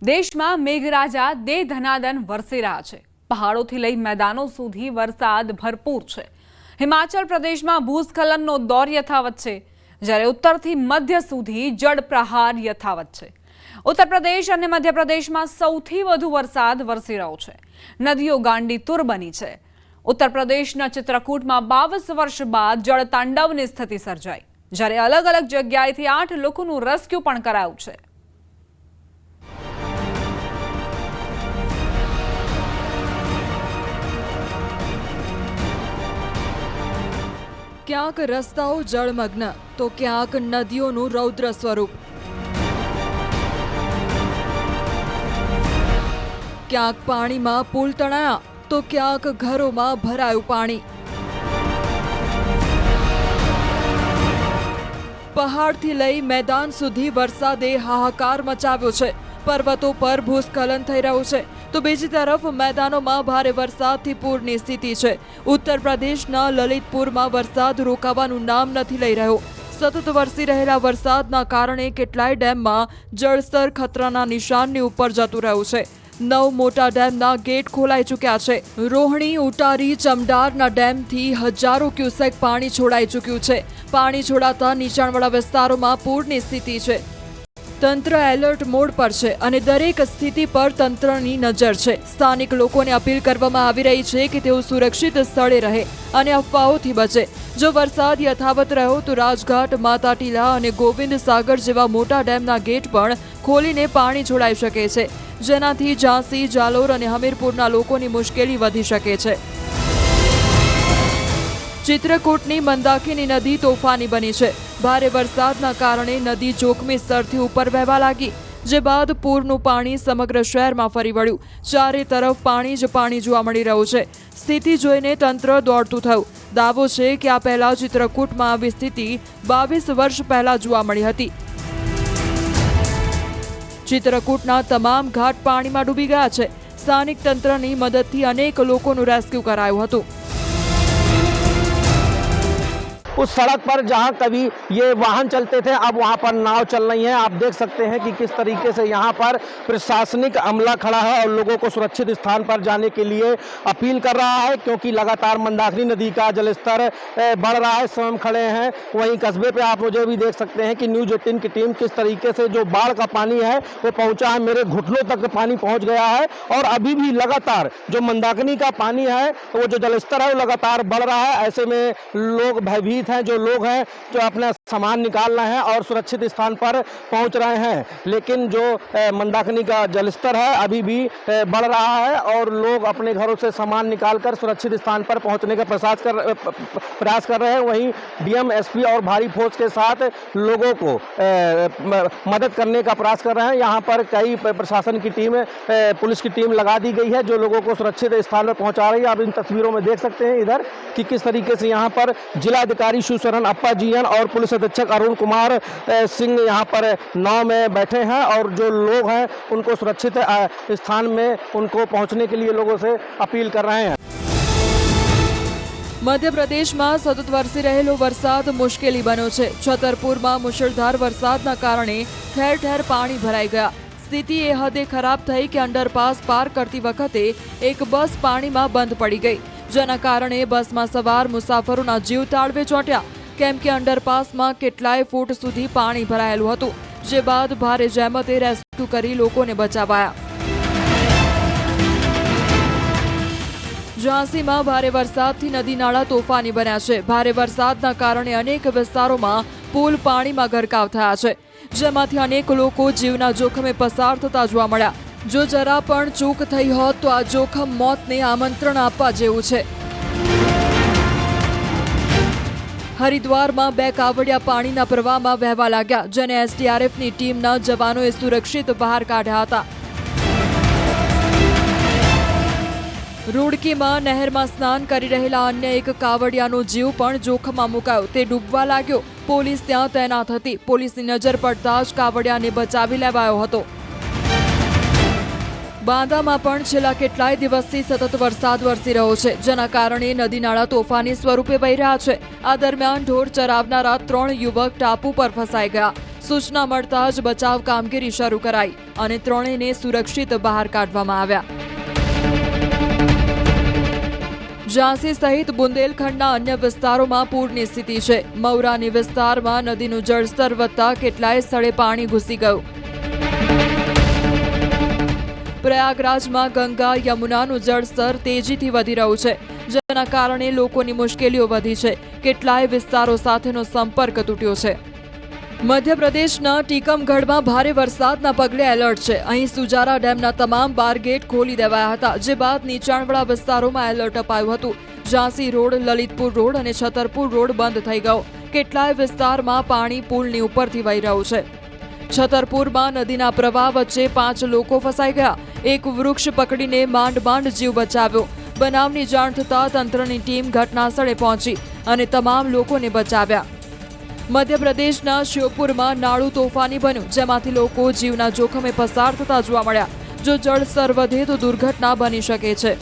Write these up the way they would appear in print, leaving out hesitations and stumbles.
દેશમાં મેઘરાજા દે ધનાદન વરસી રહ્યા છે। પહાડોથી લઈ મેદાનો સુધી વરસાદ ભરપૂર છે। હિમાચલ પ્રદેશમાં ભૂસ્ખલનનો દોર યથાવત છે, જ્યારે ઉત્તરથી મધ્ય સુધી જળપ્રહાર યથાવત છે। ઉત્તર પ્રદેશ અને મધ્ય પ્રદેશમાં સૌથી વધુ વરસાદ વરસી રહ્યો છે। નદીઓ ગાંડીતુર બની છે। ઉત્તર પ્રદેશના ચિત્રકૂટમાં 22 વર્ષ બાદ જળતાંડવની સ્થિતિ સર્જાઈ, જ્યારે અલગ અલગ જગ્યાએથી 8 લોકોનું રેસ્ક્યુ પણ કરાયું છે। ક્યાંક રસ્તાઓ જળમગ્ન તો ક્યાંક નદીઓનું રૌદ્ર સ્વરૂપ, ક્યાંક પાણીમાં પુલ તણાયા તો ક્યાંક ઘરોમાં ભરાયું પાણી। પહાડથી લઈ મેદાન સુધી વરસાદે હાહાકાર મચાવ્યો છે। પર્વતો પર ભૂસ્ખલન થઈ રહ્યું છે તો બીજી તરફ મેદાનોમાં ભારે વરસાદથી પૂરની સ્થિતિ છે। ઉત્તર પ્રદેશના લલિતપુરમાં વરસાદ રોકાવાનું નામ નથી લઈ રહ્યો। સતત વરસી રહેલા વરસાદના કારણે કેટલાય ડેમમાં જળસ્તર ખતરાના નિશાનની ઉપર જતું રહ્યું છે। 9 મોટા ડેમના ગેટ ખોલાઈ ચૂક્યા છે। રોહણી, ઉટારી, ચમડારના ડેમથી હજારો ક્યુસેક પાણી છોડાઈ ચૂક્યું છે। પાણી છોડાતા નીચાણવાળા વિસ્તારોમાં પૂરની સ્થિતિ છે। તંત્ર એલર્ટ મોડ પર છે અને દરેક સ્થિતિ પર તંત્રની નજર છે। સ્થાનિક લોકોને અપીલ કરવામાં આવી રહી છે કે તેઓ સુરક્ષિત સ્થળે રહે અને અફવાઓથી બચે। જો વરસાદ યથાવત રહ્યો તો રાજઘાટ, માતા ટીલા અને ગોવિંદ સાગર જેવા મોટા ડેમના ગેટ પણ ખોલીને પાણી છોડાઈ શકે છે, જેનાથી ઝાંસી, જાલોર અને હમીરપુરના લોકોની મુશ્કેલી વધી શકે છે। ચિત્રકૂટની મંદાકિની નદી તોફાની બની છે। ભારે વરસાદના કારણે નદી જોખમી સ્તરથી ઉપર વહેવા લાગી, જે બાદ પૂરનું પાણી સમગ્ર શહેરમાં ફરી વળ્યું। ચારે તરફ પાણી જ પાણી જોવા મળી રહ્યું છે। સ્થિતિ જોઈને તંત્ર દોડતું થયું। દાવો છે કે આ પહેલા ચિત્રકૂટમાં આવી સ્થિતિ 22 વર્ષ પહેલા જોવા મળી હતી। ચિત્રકૂટના તમામ ઘાટ પાણીમાં ડૂબી ગયા છે। સ્થાનિક તંત્રની મદદથી અનેક લોકોનું રેસ્ક્યુ કરાયું હતું। उस सड़क पर जहां कभी ये वाहन चलते थे, अब वहां पर नाव चल रही है। आप देख सकते हैं कि किस तरीके से यहां पर प्रशासनिक अमला खड़ा है और लोगों को सुरक्षित स्थान पर जाने के लिए अपील कर रहा है, क्योंकि लगातार मंदाकिनी नदी का जलस्तर बढ़ रहा है। स्वयं खड़े हैं वहीं कस्बे पे आप मुझे भी देख सकते हैं कि न्यूज 18 की टीम किस तरीके से जो बाढ़ का पानी है वो पहुंचा है, मेरे घुटनों तक पानी पहुंच गया है। और अभी भी लगातार जो मंदाकिनी का पानी है, वो जो जलस्तर है वो लगातार बढ़ रहा है। ऐसे में लोग भयभीत हैं, जो लोग हैं जो अपना सामान निकाल रहे हैं और सुरक्षित स्थान पर पहुंच रहे हैं। लेकिन जो मंदाकिनी का जलस्तर है अभी भी बढ़ रहा है और लोग अपने घरों से सामान निकालकर सुरक्षित स्थान पर पहुंचने का प्रयास कर रहे हैं। वहीं डीएम, एसपी और भारी फोर्स के साथ लोगों को मदद करने का प्रयास कर रहे हैं। यहाँ पर कई प्रशासन की टीम, पुलिस की टीम लगा दी गई है, जो लोगों को सुरक्षित स्थान पर पहुंचा रही है। आप इन तस्वीरों में देख सकते हैं इधर कि किस तरीके से यहाँ पर जिलाधिकारी शिवशरण अप्पा जीएन और पुलिस अधीक्षक अरुण कुमार सिंह यहाँ पर नाव में बैठे हैं और जो लोग हैं उनको सुरक्षित स्थान में उनको पहुंचने के लिए लोगों से अपील कर रहे हैं। मध्य प्रदेश में सतत वरसी रहेलो वरसाद मुश्केली बन्यो छे। छतरपुर में मुसळधार वरसादना कारणे ठेर ठेर पाणी भराई गया। स्थिति ए हदे खराब थई कि अंडरपास पार करती वखते एक बस पाणी में बंद पड़ी गई, जेना कारणे बस में सवार मुसाफरोना जीव ताळवे ચોંટ્યા, केम के अंडरपास में કેટલાય फूट सुधी पाणी भरायेलुं हतुं, जे बाद भारे जहेमते रेस्क्यू करी लोकोने बचावाया। ઝાંસી में भारे वरसादथी नदी नाळा तोफानी बन्या छे। भारे वरसादना कारणे अनेक विस्तारोमां पुल पाणीमां गरकाव थया छे, जेमांथी अनेक लोको जीवना जोखमे पसार थता जोवा मळ्या। जो जरा पण चूक थई होत तो आ जोखम मौतने आमंत्रण आपवा जेवुं छे। हरिद्वार में 2 कावड़िया पाणीना प्रवाहमां वहेवा लाग्या, जेने एसडीआरएफनी टीमना जवानोए सुरक्षित बहार काढ्या हता। रूड़की में नहर में स्नान करी रहेला अन्य एक कावड़ियानो जीव पण जोखममां मुकायो। ते डूबवा लाग्यो। पोलीस त्यां तैनात हती। पोलीसनी नजर पड़ता ज कावड़ियाने बचावी लेवायो हतो। बांदामां पण छेल्ला કેટલાય દિવસથી સતત વરસાદ વરસી રહ્યો છે, જેના કારણે નદી નાળા તોફાની સ્વરૂપે વહી રહ્યા છે। આ દરમિયાન ઢોર ચરાવનારા 3 યુવક ટાપુ પર ફસાઈ ગયા। સૂચના મળતા જ બચાવ કામગીરી શરૂ કરાઈ અને ત્રણેયને સુરક્ષિત બહાર કાઢવામાં આવ્યા. ઝાંસી સહિત બુંદેલખંડના અન્ય વિસ્તારોમાં પૂરની સ્થિતિ છે. મૌરાની વિસ્તારમાં નદીનું જળસ્તર વધતા કેટલાય સ્થળે પાણી ઘૂસી ગયું. પ્રયાગરાજમાં ગંગા યમુનાનું જળસ્તર તેજીથી વધી રહ્યું છે, જેના કારણે લોકોની મુશ્કેલીઓ વધી છે. કેટલાય વિસ્તારો સાથેનો સંપર્ક તૂટ્યો છે. મધ્યપ્રદેશના ટીકમગઢમાં ભારે વરસાદના પગલે એલર્ટ છે. અહીં સુજારા ડેમના તમામ 12 ગેટ ખોલી દેવાયા હતા, જે બાદ નીચાણવાળા વિસ્તારોમાં એલર્ટ અપાયું હતું. ઝાંસી રોડ, લલિતપુર રોડ અને છતરપુર રોડ બંધ થઈ ગયો. કેટલાય વિસ્તારમાં પાણી પુલની ઉપરથી વહી રહ્યું છે. છતરપુરમાં નદીના પ્રવાહ વચ્ચે 5 લોકો ફસાઈ ગયા. એક વૃક્ષ પકડીને માંડ જીવ બચાવ્યો. બનાવની જાણ થતાં તંત્રની ટીમ ઘટનાસ્થળે પહોંચી અને તમામ લોકોને બચાવ્યા. મધ્યપ્રદેશના શ્યોપુરમાં નાળું તોફાની બન્યું, જેમાંથી લોકો જીવના જોખમે પસાર થતા જોવા મળ્યા. જો જળસ્તર વધે તો દુર્ઘટના બની શકે છે.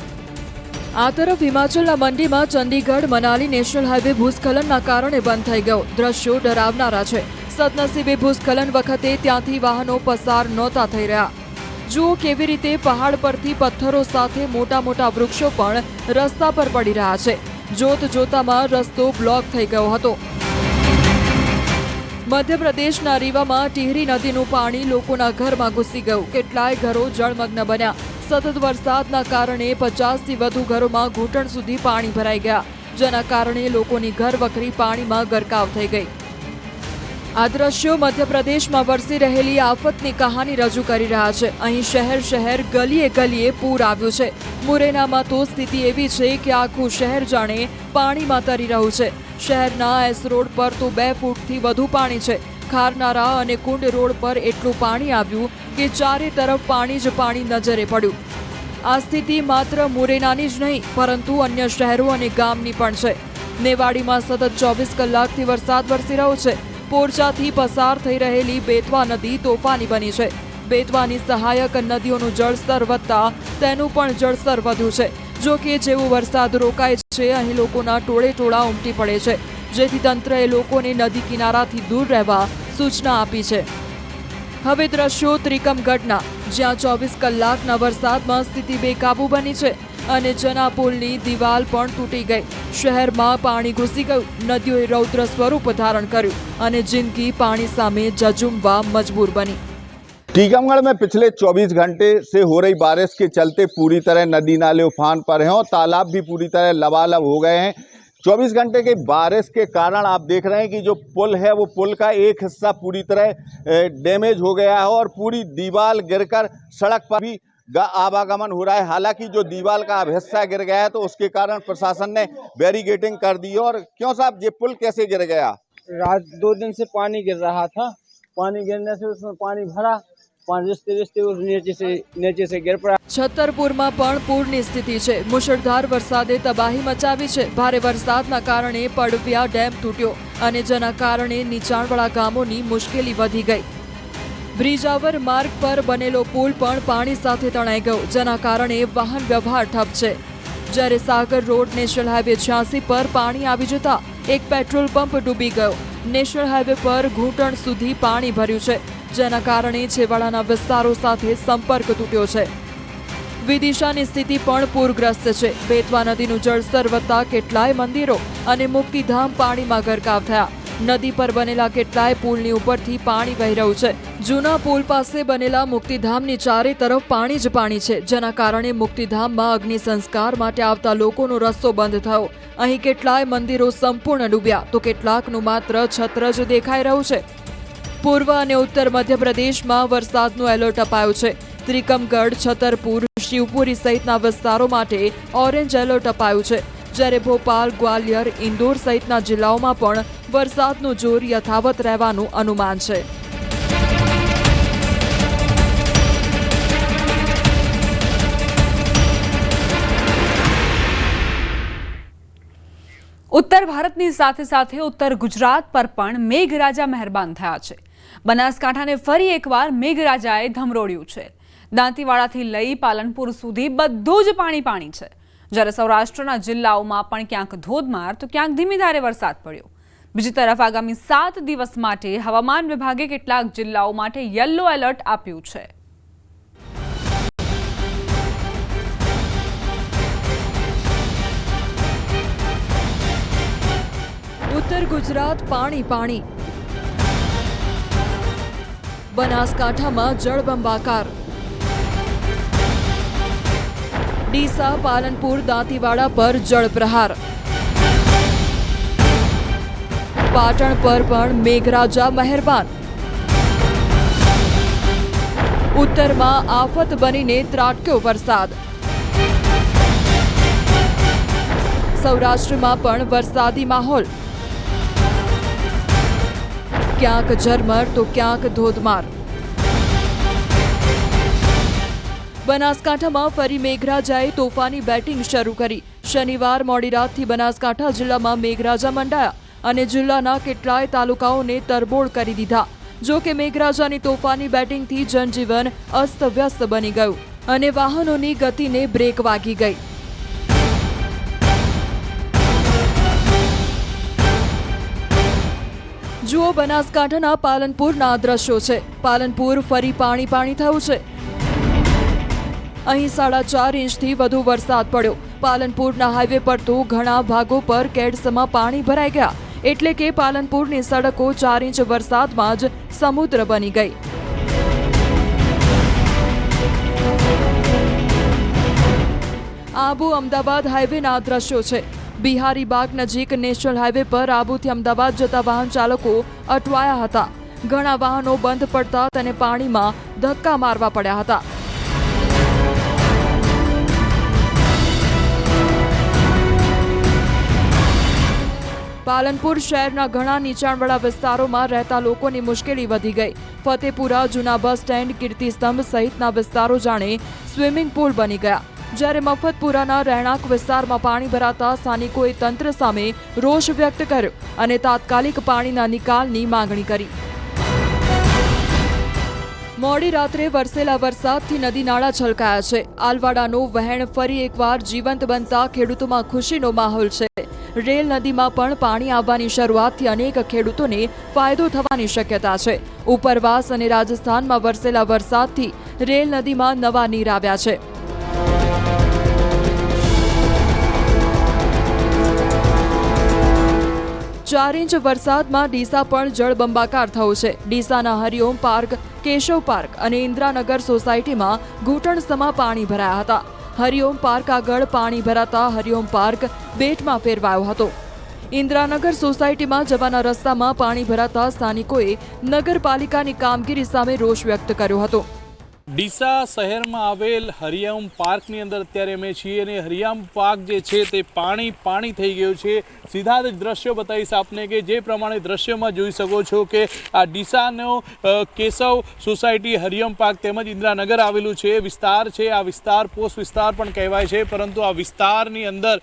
આ તરફ હિમાચલના મંડીમાં ચંડીગઢ મનાલી નેશનલ હાઈવે ભૂસ્ખલનના કારણે બંધ થઈ ગયો. દ્રશ્યો ડરાવનારા છે. સદનસીબે ભૂસ્ખલન વખતે ત્યાંથી વાહનો પસાર નહોતા થઈ રહ્યા. જુઓ કેવી રીતે પહાડ પરથી પથ્થરો સાથે મોટા વૃક્ષો પણ રસ્તા પર પડી રહ્યા છે. જોતામાં રસ્તો બ્લોક થઈ ગયો હતો. મધ્યપ્રદેશના રીવામાં ટિહરી નદીનું પાણી લોકોના ઘરમાં ઘૂસી ગયું. કેટલાય ઘરો જળમગ્ન બન્યા. સતત વરસાદના કારણે 50થી વધુ ઘરોમાં ઘૂંટણ સુધી પાણી ભરાઈ ગયા, જેના કારણે લોકોની ઘરવખરી પાણીમાં ગરકાવ થઈ ગઈ. આ દ્રશ્યો મધ્યપ્રદેશમાં વરસી રહેલી આફતની કહાની રજૂ કરી રહ્યા છે. અહીં શહેર ગલીએ પૂર આવ્યું છે. મુરેનામાં તો સ્થિતિ એવી છે કે આખું શહેર જાણે પાણીમાં તરી રહ્યું છે. શહેરના એસ રોડ પર તો 2 ફૂટથી વધુ પાણી છે. ખારનારા અને કુંડ રોડ પર એટલું પાણી આવ્યું કે ચારે તરફ પાણી જ પાણી નજરે પડ્યું. આ સ્થિતિ માત્ર મુરેનાની જ નહીં, પરંતુ અન્ય શહેરો અને ગામની પણ છે. નેવાડીમાં સતત 24 કલાકથી વરસાદ વરસી રહ્યો છે. પોરચાથી પસાર થઈ રહેલી બેતવા નદી તોફાની બની છે. બેતવાની સહાયક નદીઓનું જળસ્તર વધતા તેનું પણ જળસ્તર વધ્યું છે. જો કે જેવો વરસાદ રોકાય છે, અહીં લોકોના ટોળા ઉમટી પડે છે, જેથી તંત્રએ લોકોને નદી કિનારાથી દૂર રહેવા સૂચના આપી છે. હવે દ્રશ્યો ત્રિકમગઢના, જ્યાં 24 કલાકના વરસાદમાં સ્થિતિ બેકાબુ બની છે અને જના પુલની દિવાલ પણ તૂટી ગઈ. શહેરમાં પાણી ઘૂસી ગયું. નદીઓએ રૌદ્ર સ્વરૂપ ધારણ કર્યું અને જિંદગી પાણી સામે ઝઝૂમવા મજબૂર બની. टीकमगढ़ में पिछले 24 घंटे से हो रही बारिश के चलते पूरी तरह नदी नाले उफान पर हैं और तालाब भी पूरी तरह लबालब हो गए हैं. 24 घंटे की बारिश के कारण आप देख रहे हैं कि जो पुल है वो पुल का एक हिस्सा पूरी तरह डैमेज हो गया है और पूरी दीवार गिरकर सड़क पर भी आवागमन हो रहा है. हालांकि जो दीवार का हिस्सा गिर गया है तो उसके कारण प्रशासन ने बैरिकेडिंग कर दी. और क्यों साहब, ये पुल कैसे गिर गया? रात 2 दिन से पानी गिर रहा था. पानी गिरने से उसमें पानी भरा, पानी रिश्ते उस नीचे से गिर पड़ा. છતરપુરમાં પણ પૂરની સ્થિતિ છે. મુશળધાર વરસાદે તબાહી મચાવી છે. ભારે વરસાદના કારણે પડવિયા ડેમ તૂટ્યો અને જેના કારણે નીચાણવાળા ગામોની મુશ્કેલી વધી ગઈ. બ્રિજાવર માર્ગ પર બનેલો પુલ પણ પાણી સાથે તણાઈ ગયો, જેના કારણે વાહન વ્યવહાર ઠપ છે. જ્યારે સાગર રોડ નેશનલ હાઈવે 86 પર પાણી આવી જતા એક પેટ્રોલ પંપ ડૂબી ગયો. નેશનલ હાઈવે પર ઘૂંટણ સુધી પાણી ભર્યું છે, જેના કારણે છેવાડાના વિસ્તારો સાથે સંપર્ક તૂટ્યો છે. વિદિશાની સ્થિતિ પણ પૂરગ્રસ્ત છે. બેતવા નદીનું જળસ્તર વધતા કેટલાય મંદિરો અને મુક્તિધામ પાણીમાં ગરકાવ થયા. નદી પર બનેલા કેટલાય પુલની ઉપરથી પાણી વહી રહ્યું છે. જૂના પુલ પાસે બનેલા મુક્તિધામની ચારે તરફ પાણી જ પાણી છે, જેના કારણે મુક્તિધામમાં અગ્નિ સંસ્કાર માટે આવતા લોકોનો રસ્તો બંધ થયો. અહીં કેટલાય મંદિરો સંપૂર્ણ ડૂબ્યા તો કેટલાકનું માત્ર છત્ર જ દેખાઈ રહ્યું છે. પૂર્વ અને ઉત્તર મધ્યપ્રદેશમાં વરસાદનું એલર્ટ અપાયું છે. ત્રિકમગઢ, છતરપુર, શિવપુરી સહિતના વિસ્તારો માટે ઓરેન્જ એલર્ટ અપાયું છે. જ્યારે ભોપાલ, ગ્વાલિયર, ઇન્દોર સહિતના જિલ્લાઓમાં પણ વરસાદનું જોર યથાવત રહેવાનું અનુમાન છે. ઉત્તર ભારતની સાથે ઉત્તર ગુજરાત પર પણ મેઘરાજા મહેરબાન થયા છે. બનાસકાંઠાને ફરી એકવાર મેઘરાજાએ ધમરોળ્યું છે. દાંતીવાડાથી લઈ પાલનપુર સુધી બધું જ પાણી છે. જ્યારે સૌરાષ્ટ્રના જિલ્લાઓમાં પણ ક્યાંક ધોધમાર તો ક્યાંક ધીમી ધારે વરસાદ પડ્યો. બીજી તરફ આગામી 7 દિવસ માટે હવામાન વિભાગે કેટલાક જિલ્લાઓ માટે યલો એલર્ટ આપ્યું છે. ઉત્તર ગુજરાત પાણી પાણી, બનાસકાંઠામાં જળબંબાકાર. ડીસા, પાલનપુર, દાંતીવાડા પર જળપ્રહાર. પાટણ પર પણ મેઘરાજા મહેરબાન. ઉત્તરમાં આફત બનીને ત્રાટક્યો વરસાદ. સૌરાષ્ટ્રમાં પણ વરસાદી માહોલ. ક્યાંક ઝરમર તો ક્યાંક ધોધમાર. બનાસકાંઠામાં ફરી મેઘરાજાએ તોફાની બેટિંગ શરૂ કરી. શનિવાર મોડી રાતથી બનાસકાંઠા જિલ્લામાં મેઘરાજા મંડાયા અને જિલ્લાના કેટલાય તાલુકાઓને તરબોળ કરી દીધા. જો કે મેઘરાજાની તોફાની બેટિંગથી જનજીવન અસ્તવ્યસ્ત બની ગયું અને વાહનોની ગતિને બ્રેક વાગી ગઈ. જુઓ બનાસકાંઠાના પાલનપુરના દ્રશ્યો છે. પાલનપુર ફરી પાણી પાણી થયું છે. અહીં 4.5 ઇંચથી વધુ વરસાદ પડ્યો. પાલનપુરના હાઈવે પર તો ઘણા ભાગો પર કેડસમાં પાણી ભરાઈ ગયા. એટલે કે પાલનપુરની સડકો 4 ઇંચ વરસાદમાં જ સમુદ્ર બની ગઈ. આબુ અમદાવાદ હાઈવેના દ્રશ્યો છે. બિહારી બાગ નજીક નેશનલ હાઈવે પર આબુથી અમદાવાદ જતા વાહન ચાલકો અટવાયા હતા. ઘણા વાહનો બંધ પડતા તેને પાણીમાં ધક્કા મારવા પડ્યા હતા. પાલનપુર શહેરના ઘણા નીચાણવાળા વિસ્તારોમાં રહેતા લોકોની મુશ્કેલી વધી ગઈ. ફતેપુરા, જૂના બસ સ્ટેન્ડ, કીર્તિસ્તંભ સહિતના વિસ્તારો જાણે સ્વિમિંગ પુલ બની ગયા. જ્યારે મફતપુરાના રહેણાંક વિસ્તારમાં પાણી ભરાતા સ્થાનિકોએ તંત્ર સામે રોષ વ્યક્ત કર્યો અને તાત્કાલિક પાણીના નિકાલની માંગણી કરી. મોડી રાત્રે વરસેલા વરસાદથી નદી નાળા છલકાયા છે. આલવાડાનું વહેણ ફરી એકવાર જીવંત બનતા ખેડૂતોમાં ખુશીનો માહોલ છે. રેલ નદીમાં પણ પાણી આવવાની શરૂઆતથી અનેક ખેડૂતોને ફાયદો થવાની શક્યતા છે. ઉપરવાસ અને રાજસ્થાનમાં વરસેલા વરસાદથી રેલ નદીમાં નવા નીર આવ્યા છે. ચાર ઇંચ વરસાદમાં ડીસા પણ જળબંબાકાર થયો છે. ડીસાના હરિઓમ પાર્ક, કેશવ પાર્ક અને ઇન્દ્રાનગર સોસાયટીમાં ઘૂંટણસમાં પાણી ભરાયા હતા. હરિઓમ પાર્ક આગળ પાણી ભરાતા હરિઓમ પાર્ક બેટમાં ફેરવાયો હતો. ઇન્દ્રાનગર સોસાયટીમાં જવાના રસ્તામાં પાણી ભરાતા સ્થાનિકોએ નગરપાલિકાની કામગીરી સામે રોષ વ્યક્ત કર્યો હતો. ડીસા શહેરમાં આવેલ હરિયામ પાર્કની અંદર અત્યારે અમે છીએ અને હરિયામ પાર્ક જે છે તે પાણી થઈ ગયું છે. સીધા જ દ્રશ્યો બતાવીશ આપને કે જે પ્રમાણે દ્રશ્યમાં જોઈ શકો છો કે આ ડીસાનો કેશવ સોસાયટી, હરિયામ પાર્ક તેમજ ઇન્દ્રાનગર આવેલું છે વિસ્તાર છે. આ વિસ્તાર પોસ્ટ વિસ્તાર પણ કહેવાય છે, પરંતુ આ વિસ્તારની અંદર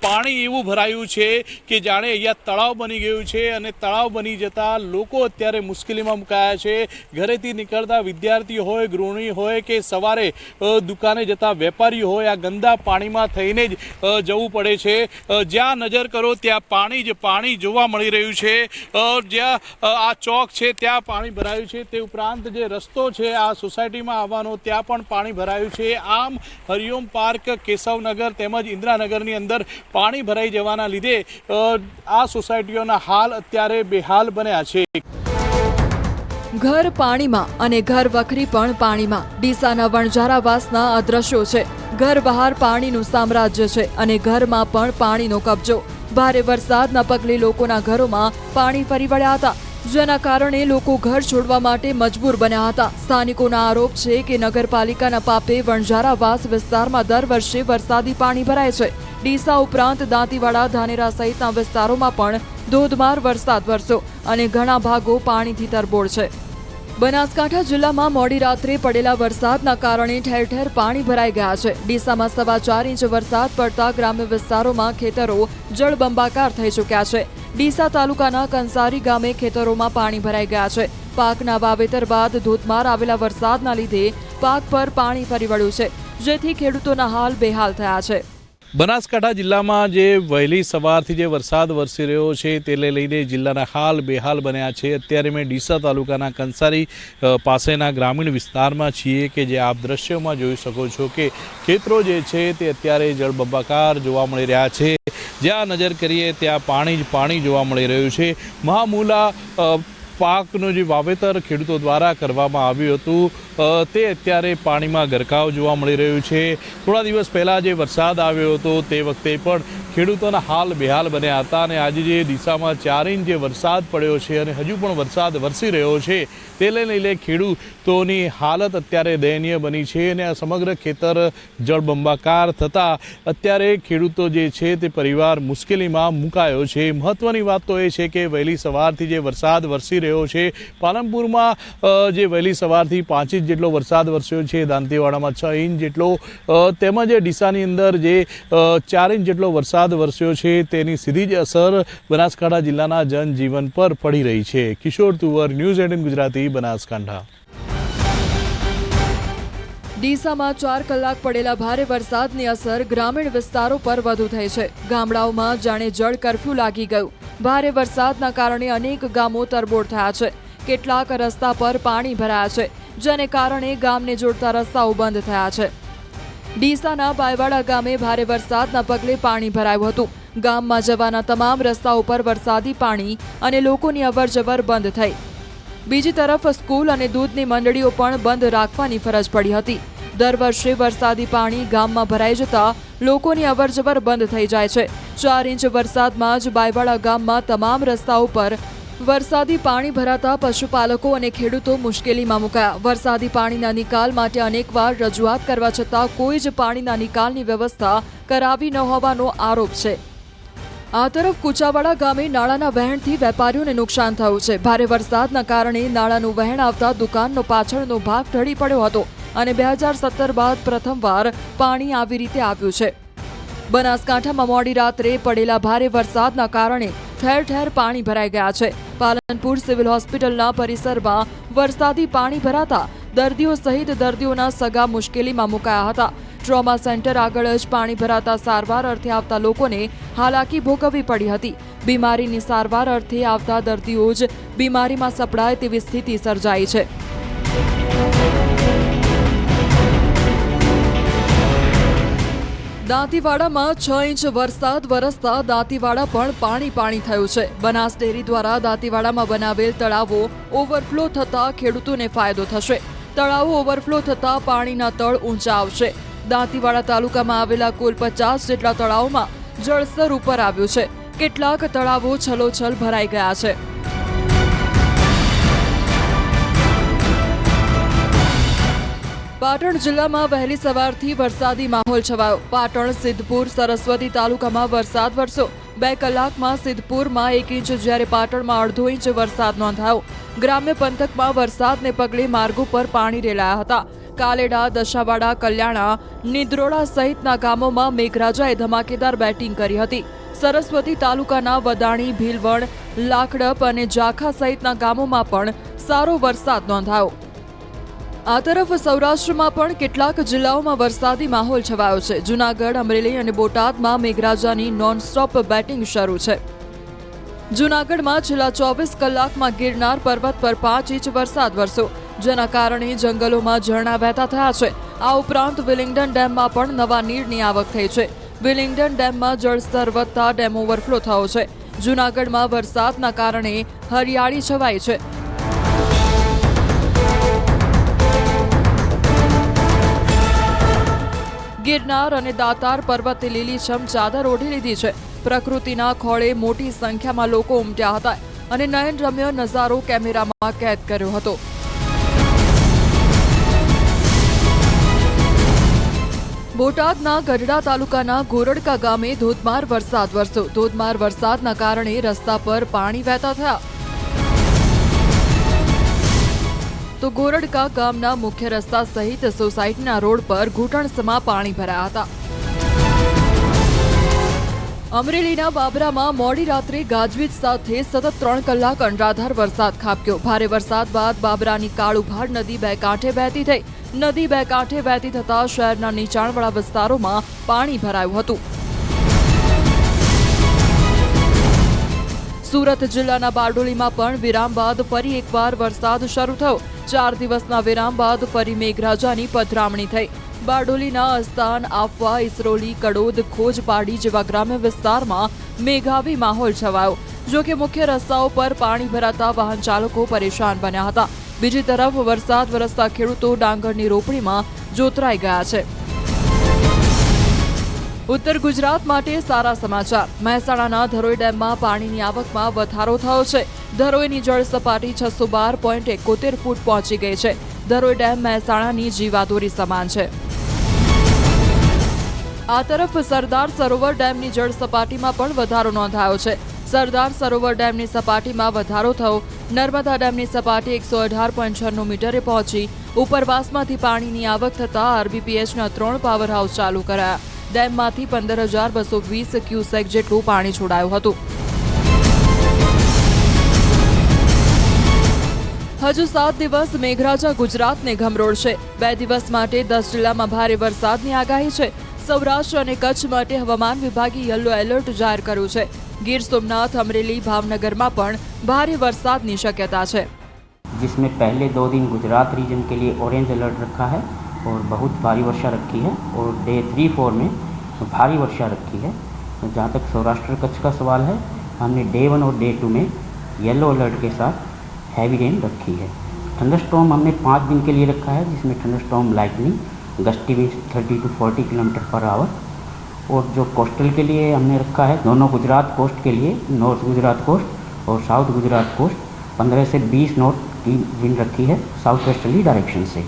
પાણી એવું ભરાયું છે કે જાણે અહીંયા તળાવ બની ગયું છે અને તળાવ બની જતા લોકો અત્યારે મુશ્કેલીમાં મુકાયા છે. ઘરેથી નીકળતા વિદ્યાર્થીઓ હોય, ગૃહિણી હોય કે સવારે દુકાને જતા વેપારી હોય, આ ગંદા પાણીમાં થઈને જ જવું પડે છે. જ્યાં નજર કરો ત્યાં પાણી જોવા મળી રહ્યું છે. જ્યાં આ ચોક છે ત્યાં પાણી ભરાયું છે. તે ઉપરાંત જે રસ્તો છે આ સોસાયટીમાં આવવાનો ત્યાં પણ પાણી ભરાયું છે. આમ હરિઓમ પાર્ક, કેશવનગર તેમજ ઇન્દ્રાનગરની અંદર પાણી ભરાઈ જવાના લીધે આ સોસાયટીઓના હાલ અત્યારે બેહાલ બન્યા છે. ઘર પાણીમાં અને ઘર વખરી પણ પાણીમાં. ડીસાના વણઝારાવાસના આ દ્રશ્યો છે. ઘર બહાર પાણીનું સામ્રાજ્ય છે અને ઘરમાં પણ પાણીનો કબજો. ભારે વરસાદના પગલે લોકોના ઘરોમાં પાણી ફરી વળ્યા હતા, જેના કારણે લોકો ઘર છોડવા માટે મજબૂર બન્યા હતા. સ્થાનિકોના આરોપ છે કે નગરપાલિકાના પાપે વણઝારાવાસ વિસ્તારમાં દર વર્ષે વરસાદી પાણી ભરાય છે. ડીસા ઉપરાંત દાંતીવાડા, ધાનેરા સહિતના વિસ્તારોમાં પણ ધોધમાર વરસાદ વરસ્યો અને ઘણા ભાગો પાણીથી તરબોળ છે. બનાસકાંઠા જિલ્લામાં મોડી રાત્રે પડેલા વરસાદના કારણે ઠેર ઠેર પાણી ભરાઈ ગયા છે. ડીસામાં 4.25 ઇંચ વરસાદ પડતા ગ્રામ્ય વિસ્તારોમાં ખેતરો જળબંબાકાર થઈ ચૂક્યા છે. ડીસા તાલુકાના કંસારી ગામે ખેતરોમાં પાણી ભરાઈ ગયા છે. પાકના વાવેતર બાદ ધોધમાર આવેલા વરસાદના લીધે પાક પર પાણી ફરી વળ્યું છે, જેથી ખેડૂતોના હાલ બેહાલ થયા છે. બનાસકાંઠા જિલ્લામાં જે વહેલી સવારથી જે વરસાદ વરસી રહ્યો છે તેને લઈને જિલ્લાના હાલ બેહાલ બન્યા છે। અત્યારે મેં ડીસા તાલુકાના કંસારી પાસેના ગ્રામીણ વિસ્તારમાં છીએ કે જે આપ દ્રશ્યોમાં જોઈ શકો છો કે ખેતરો જે છે તે અત્યારે જળબંબાકાર જોવા મળી રહ્યા છે। જ્યાં નજર કરીએ ત્યાં પાણી જ પાણી જોવા મળી રહ્યું છે। મહામૂલા પાકનું જે વાવેતર ખેડૂતો દ્વારા કરવામાં આવ્યું હતું તે અત્યારે પાણીમાં ગરકાવ જોવા મળી રહ્યું છે। થોડા દિવસ પહેલાં જે વરસાદ આવ્યો હતો તે વખતે પણ ખેડૂતોના હાલ બેહાલ બન્યા હતા અને આજે જે ડીસામાં 4 ઇંચ જે વરસાદ પડ્યો છે અને હજુ પણ વરસાદ વરસી રહ્યો છે તેને લઈને ખેડૂતોની હાલત અત્યારે દયનીય બની છે અને આ સમગ્ર ખેતર જળબંબાકાર થતાં અત્યારે ખેડૂતો જે છે તે પરિવાર મુશ્કેલીમાં મુકાયો છે। મહત્વની વાત તો એ છે કે વહેલી સવારથી જે વરસાદ વરસી રહ્યો છે પાલનપુરમાં જે વહેલી સવારથી 5 ઇંચ જેટલો વરસાદ વરસ્યો છે, દાંતીવાડામાં 6 ઇંચ જેટલો તેમજ ડીસાની અંદર જે 4 ઇંચ જેટલો વરસાદ વરસ્યો છે તેની સીધી જ અસર બનાસકાંઠા જિલ્લાના જનજીવન પર પડી રહી છે। કિશોર તુવર, ન્યૂઝ 18 ગુજરાતી, બનાસકાંઠા। ડીસામાં 4 કલાક પડેલા ભારે વરસાદની અસર ગ્રામીણ વિસ્તારો પર વધુ થઈ છે। ગામડાઓમાં જાણે જળ કર્ફ્યુ લાગી ગયું। ભારે વરસાદના કારણે અનેક ગામો તરબોળ થયા છે। કેટલાક રસ્તા પર પાણી ભરાયા છે, જેને કારણે ગામને જોડતા રસ્તાઓ બંધ થયા છે। ડીસાના બાયવાડા ગામે ભારે વરસાદના પગલે પાણી ભરાયું હતું। ગામમાં જવાના તમામ રસ્તાઓ પર વરસાદી પાણી અને લોકોની અવરજવર બંધ થઈ। બીજી તરફ સ્કૂલ અને દૂધની મંડળીઓ પણ બંધ રાખવાની ફરજ પડી હતી। દર વર્ષે વરસાદી પાણી ગામમાં ભરાઈ જતા લોકોની અવરજવર બંધ થઈ જાય છે। 4 ઇંચ વરસાદમાં જ બાયવાડા ગામમાં તમામ રસ્તાઓ પર વરસાદી પાણી ભરાતા પશુપાલકો અને ખેડૂતો મુશ્કેલીમાં મુકાયા। વરસાદી પાણીના નિકાલ માટે અનેકવાર રજૂઆત કરવા છતાં કોઈ જ પાણીના નિકાલની વ્યવસ્થા કરાવી ન હોવાનો આરોપ છે। આ તરફ કુચાવાડા ગામે નાળાના વહેણથી વેપારીઓને નુકસાન થયું છે। ભારે વરસાદના કારણે નાળાનું વહેણ આવતા દુકાનનો પાછળનો ભાગ ઢળી પડ્યો હતો અને 2017 બાદ પ્રથમવાર પાણી આવી રીતે આવ્યું છે। બનાસકાંઠામાં મોડી રાત્રે પડેલા ભારે વરસાદના કારણે ઠેર ઠેર પાણી ભરાઈ ગયા છે। પાલનપુર સિવિલ હોસ્પિટલના પરિસરમાં વરસાદી પાણી ભરાતા દર્દીઓ સહિત દર્દીઓના સગા મુશ્કેલીમાં મુકાયા હતા। ટ્રોમા સેન્ટર આગળ જ પાણી ભરાતા સારવાર અર્થે આવતા લોકોને હાલાકી ભોગવવી પડી હતી। બીમારીની સારવાર અર્થે આવતા દર્દીઓ જ બીમારીમાં સપડાય તેવી સ્થિતિ સર્જાઈ છે। દાંતીવાડામાં 6 ઇંચ વરસાદ વરસતા દાંતીવાડા પણ પાણી પાણી થયું છે। બનાસ ડેરી દ્વારા દાંતીવાડામાં બનાવેલ તળાવો ઓવરફ્લો થતા ખેડૂતોને ફાયદો થશે। તળાવો ઓવરફ્લો થતા પાણીના તળ ઊંચા આવશે। દાંતીવાડા તાલુકામાં આવેલા કુલ 50 જેટલા તળાવોમાં જળસ્તર ઉપર આવ્યું છે। કેટલાક તળાવો છલોછલ ભરાઈ ગયા છે। પાટણ જિલ્લામાં વહેલી સવારથી વરસાદી માહોલ છવાયો। પાટણ, સિદ્ધપુર, સરસ્વતી તાલુકામાં વરસાદ વરસ્યો। 2 કલાકમાં સિદ્ધપુરમાં 1 ઇંચ જ્યારે પાટણમાં અડધો ઇંચ વરસાદ નોંધાયો। ગ્રામ્ય પંથકમાં વરસાદને પગલે માર્ગો પર પાણી રેલાયા હતા। કાલેડા, દશાવાડા, કલ્યાણા, નિદ્રોડા સહિતના ગામોમાં મેઘરાજાએ ધમાકેદાર બેટિંગ કરી હતી। સરસ્વતી તાલુકાના વદાણી, ભીલવણ, લાખડપ અને જાખા સહિતના ગામોમાં પણ સારો વરસાદ નોંધાયો। આ તરફ સૌરાષ્ટ્રમાં પણ કેટલાક જિલ્લાઓમાં વરસાદી માહોલ છવાયો છે। જૂનાગઢ, અમરેલી અને બોટાદમાં મેઘરાજાની નોનસ્ટોપ બેટિંગ શરૂ છે। જૂનાગઢમાં છેલ્લા 24 કલાકમાં ગિરનાર પર્વત પર 5 ઇંચ વરસાદ વરસ્યો, જેના કારણે જંગલોમાં ઝરણા વહેતા થયા છે। આ ઉપરાંત વિલિંગડન ડેમમાં પણ નવા નીરની આવક થઈ છે। વિલિંગડન ડેમમાં જળસ્તર વધતા ડેમ ઓવરફ્લો થયો છે। જૂનાગઢમાં વરસાદના કારણે હરિયાળી છવાઈ છે। ગિરનાર અને દાતાર પર્વતે લીલીછમ ચાદર ઓઢી લીધી છે। પ્રકૃતિના ખોળે મોટી સંખ્યામાં લોકો ઉમટ્યા હતા અને નયનરમ્ય નજારો કેમેરામાં કેદ કર્યો હતો। બોટાદના ગઢડા તાલુકાના ગોરડકા ગામે ધોધમાર વરસાદ વરસ્યો। ધોધમાર વરસાદના કારણે રસ્તા પર પાણી વહેતા થયા તો ગોરડકા ગામના મુખ્ય રસ્તા સહિત સોસાયટીના રોડ પર ઘૂંટણસમા પાણી ભરાયા હતા। અમરેલીના બાબરામાં મોડી રાત્રે ગાજવીજ સાથે સતત 3 કલાક અનરાધાર વરસાદ ખાબક્યો। ભારે વરસાદ બાદ બાબરાની કાળુભાર નદી 2 કાંઠે વહેતી થઈ। નદી 2 કાંઠે વહેતી થતા શહેરના નીચાણવાળા વિસ્તારોમાં પાણી ભરાયું હતું। સુરત જિલ્લાના બારડોલીમાં પણ વિરામ બાદ ફરી એકવાર વરસાદ શરૂ થયો। 4 દિવસના વિરામ બાદ ફરી મેઘરાજાની પધરામણી થઈ। બારડોલીના અસ્તાન, આફવા, ઇસરોલી, કડોદ, ખોજપાડી જેવા ગ્રામ્ય વિસ્તારમાં મેઘાવી માહોલ છવાયો। જો કે મુખ્ય રસ્તાઓ પર પાણી ભરાતા વાહન ચાલકો પરેશાન બન્યા હતા। બીજી તરફ વરસાદ વરસતા ખેડૂતો ડાંગરની રોપણીમાં જોતરાઈ ગયા છે। ઉત્તર ગુજરાત માટે સારા સમાચાર। મહેસાણાના ધરોઈ ડેમમાં પાણીની આવકમાં વધારો થયો છે। ધરોઈની જળ સપાટી 612.71 ફૂટ પહોંચી ગઈ છે। ધરોઈ ડેમ મહેસાણાની જીવાદોરી સમાન છે। આ તરફ સરદાર સરોવર ડેમની જળ સપાટીમાં પણ વધારો નોંધાયો છે। સરદાર સરોવર ડેમની સપાટીમાં વધારો થયો। નર્મદા ડેમની સપાટી 118.96 મીટરે પહોંચી। ઉપરવાસમાંથી પાણીની આવક થતાં આરબીપીએચના 3 પાવર હાઉસ ચાલુ કરાયા। ડેમમાંથી 15,220 ક્યુસેક જેટલું પાણી છોડાયું હતું। હજુ 7 દિવસ મેઘરાજા ગુજરાતને ગમરોળશે। 2 દિવસ માટે 10 જિલ્લામાં ભારે વરસાદની આગાહી છે। સૌરાષ્ટ્ર અને કચ્છ માટે હવામાન વિભાગે યલો એલર્ટ જાહેર કર્યું છે। ગીર સોમનાથ, અમરેલી, भावनगर પણ ભારે વરસાદની શક્યતા છે। जिसमें पहले 2 दिन गुजरात रीजन के लिए ऑरेंज अलर्ट रखा है और बहुत भारी वर्षा रखी है और डे 3-4 में भारी वर्षा रखी है। जहाँ तक सौराष्ट्र कच्छ का सवाल है, हमने डे 1 और डे 2 में येलो अलर्ट के साथ हैवी रेन रखी है। थंडरस्टॉर्म हमने 5 दिन के लिए रखा है, जिसमें thunderstorm lightning, gusty winds 30 to 40 kilometre per hour. और जो कोस्टल के लिए हमने रखा है, दोनों गुजरात कोस्ट के लिए नॉर्थ गुजरात कोस्ट और साउथ गुजरात कोस्ट 15 से 20 नॉट की विंड रखी है साउथ वेस्टर्ली डायरेक्शन से।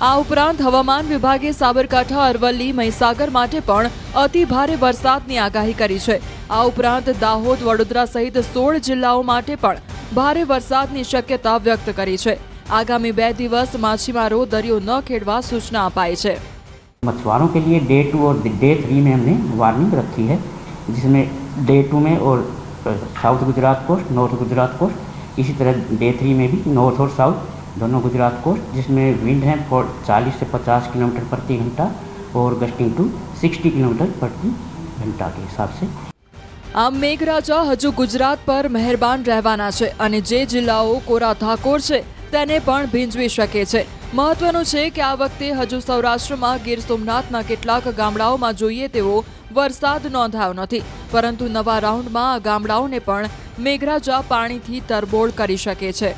આ ઉપરાંત હવામાન વિભાગે સાબરકાંઠા, અરવલ્લી, મહીસાગર માટે પણ અતિ ભારે વરસાદની આગાહી કરી છે। આ ઉપરાંત દાહોદ, વડોદરા સહિત 16 જિલ્લાઓ માટે પણ ભારે વરસાદની શક્યતા વ્યક્ત કરી છે। આગામી 2 દિવસ માછીમારો દરિયો ન ખેડવા સૂચના અપાઈ છે। मछुआरों के लिए डे 2 और डे 3 में हमने वार्निंग रखी है, जिसमें डे 2 में और south Gujarat coast, north Gujarat coast, इसी तरह डे 3 में भी नॉर्थ और साउथ दोनों गुजरात कोस्ट, जिसमें विंड है 40 से 50 किलोमीटर प्रति घंटा और गस्टिंग टू 60 किलोमीटर प्रति घंटा के हिसाब से। આમ મેઘરાજા હજુ ગુજરાત પર મહેરબાન રહેવાના છે અને જે જિલ્લાઓ કોરા ધાકોર છે તેને પણ ભીંજવી શકે છે। મહત્વનું છે કે આ વખતે હજુ સૌરાષ્ટ્રમાં ગીર સોમનાથના કેટલાક ગામડાઓમાં જોઈએ તેવો વરસાદ નોંધાયો નથી, પરંતુ નવા રાઉન્ડમાં આ ગામડાઓને પણ મેઘરાજા પાણીથી તરબોળ કરી શકે છે।